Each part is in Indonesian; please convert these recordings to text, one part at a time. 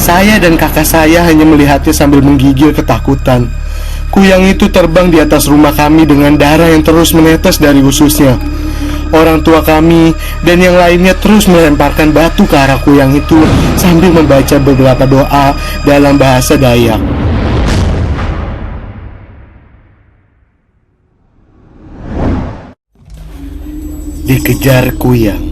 Saya dan kakak saya hanya melihatnya sambil menggigil ketakutan. Kuyang itu terbang di atas rumah kami dengan darah yang terus menetes dari ususnya. Orang tua kami dan yang lainnya terus melemparkan batu ke arah kuyang itu sambil membaca beberapa doa dalam bahasa Dayak. Dikejar kuyang.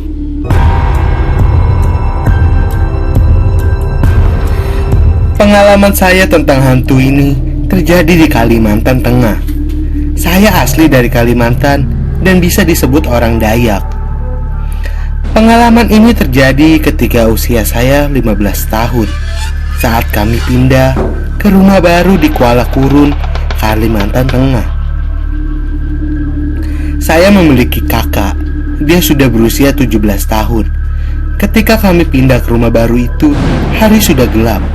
Pengalaman saya tentang hantu ini terjadi di Kalimantan Tengah. Saya asli dari Kalimantan dan bisa disebut orang Dayak. Pengalaman ini terjadi ketika usia saya 15 tahun saat kami pindah ke rumah baru di Kuala Kurun, Kalimantan Tengah. Saya memiliki kakak. Dia sudah berusia 17 tahun. Ketika kami pindah ke rumah baru itu, hari sudah gelap.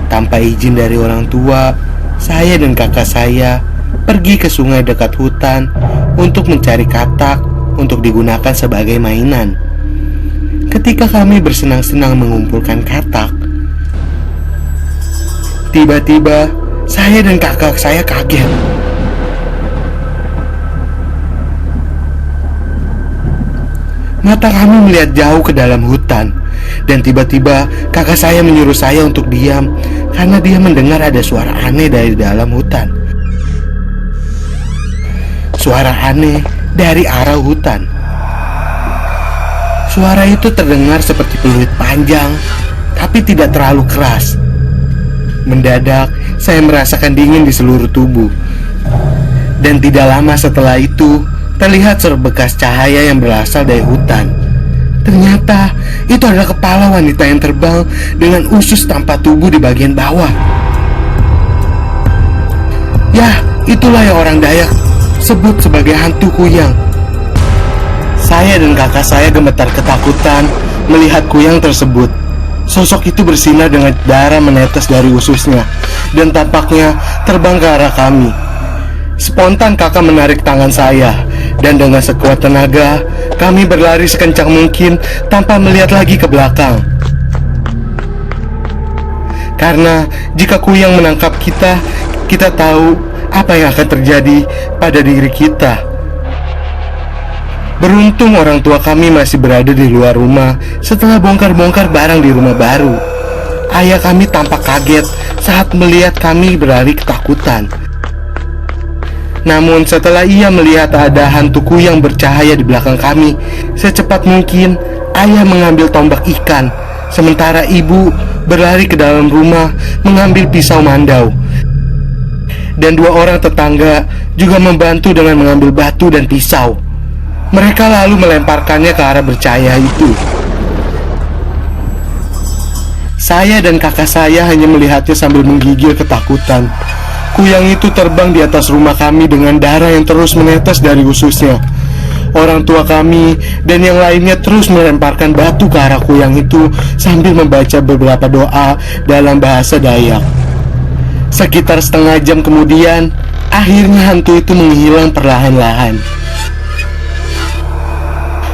Tanpa izin dari orang tua, saya dan kakak saya pergi ke sungai dekat hutan untuk mencari katak untuk digunakan sebagai mainan. Ketika kami bersenang-senang mengumpulkan katak, tiba-tiba saya dan kakak saya kaget. Mata kami melihat jauh ke dalam hutan, dan tiba-tiba kakak saya menyuruh saya untuk diam karena dia mendengar ada suara aneh dari dalam hutan. Suara aneh dari arah hutan. Suara itu terdengar seperti peluit panjang, tapi tidak terlalu keras. Mendadak, saya merasakan dingin di seluruh tubuh. Dan tidak lama setelah itu, terlihat sebekas cahaya yang berasal dari hutan. Ternyata itu adalah kepala wanita yang terbang dengan usus tanpa tubuh di bagian bawah. Ya, itulah yang orang Dayak sebut sebagai hantu kuyang. Saya dan kakak saya gemetar ketakutan melihat kuyang tersebut. Sosok itu bersinar dengan darah menetes dari ususnya dan tampaknya terbang ke arah kami. Spontan kakak menarik tangan saya, dan dengan sekuat tenaga kami berlari sekencang mungkin tanpa melihat lagi ke belakang. Karena jika kuyang menangkap kita, kita tahu apa yang akan terjadi pada diri kita. Beruntung orang tua kami masih berada di luar rumah setelah bongkar-bongkar barang di rumah baru. Ayah kami tampak kaget saat melihat kami berlari ketakutan. Namun setelah ia melihat ada hantu kuyang bercahaya di belakang kami, secepat mungkin ayah mengambil tombak ikan, sementara ibu berlari ke dalam rumah mengambil pisau mandau. Dan dua orang tetangga juga membantu dengan mengambil batu dan pisau. Mereka lalu melemparkannya ke arah bercahaya itu. Saya dan kakak saya hanya melihatnya sambil menggigil ketakutan. Kuyang itu terbang di atas rumah kami dengan darah yang terus menetes dari ususnya. Orang tua kami dan yang lainnya terus melemparkan batu ke arah kuyang itu sambil membaca beberapa doa dalam bahasa Dayak. Sekitar setengah jam kemudian, akhirnya hantu itu menghilang perlahan-lahan.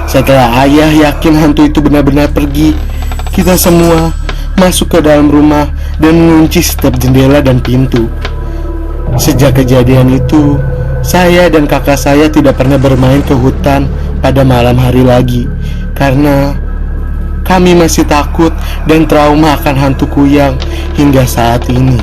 Setelah ayah yakin hantu itu benar-benar pergi, kita semua masuk ke dalam rumah dan mengunci setiap jendela dan pintu. Sejak kejadian itu, saya dan kakak saya tidak pernah bermain ke hutan pada malam hari lagi, karena kami masih takut dan trauma akan hantu kuyang hingga saat ini.